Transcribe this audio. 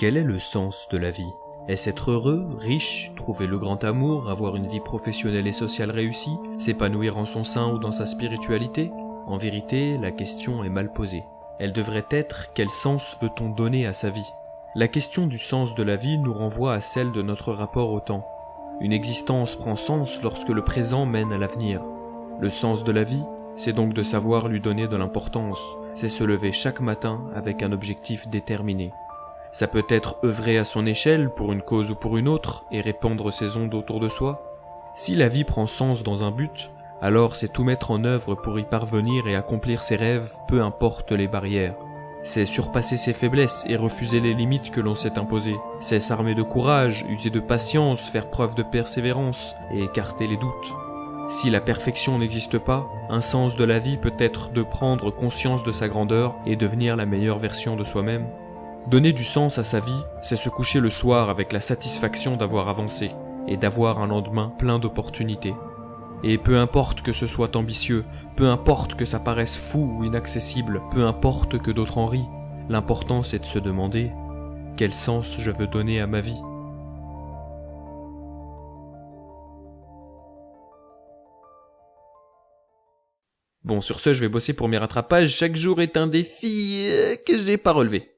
Quel est le sens de la vie? Est-ce être heureux, riche, trouver le grand amour, avoir une vie professionnelle et sociale réussie, s'épanouir en son sein ou dans sa spiritualité? En vérité, la question est mal posée. Elle devrait être: quel sens veut-on donner à sa vie? La question du sens de la vie nous renvoie à celle de notre rapport au temps. Une existence prend sens lorsque le présent mène à l'avenir. Le sens de la vie, c'est donc de savoir lui donner de l'importance, c'est se lever chaque matin avec un objectif déterminé. Ça peut être œuvrer à son échelle pour une cause ou pour une autre et répandre ses ondes autour de soi. Si la vie prend sens dans un but, alors c'est tout mettre en œuvre pour y parvenir et accomplir ses rêves, peu importe les barrières. C'est surpasser ses faiblesses et refuser les limites que l'on s'est imposées. C'est s'armer de courage, user de patience, faire preuve de persévérance et écarter les doutes. Si la perfection n'existe pas, un sens de la vie peut être de prendre conscience de sa grandeur et devenir la meilleure version de soi-même. Donner du sens à sa vie, c'est se coucher le soir avec la satisfaction d'avoir avancé et d'avoir un lendemain plein d'opportunités. Et peu importe que ce soit ambitieux, peu importe que ça paraisse fou ou inaccessible, peu importe que d'autres en rient, l'important c'est de se demander: quel sens je veux donner à ma vie? Bon, sur ce, je vais bosser pour mes rattrapages. Chaque jour est un défi que j'ai pas relevé.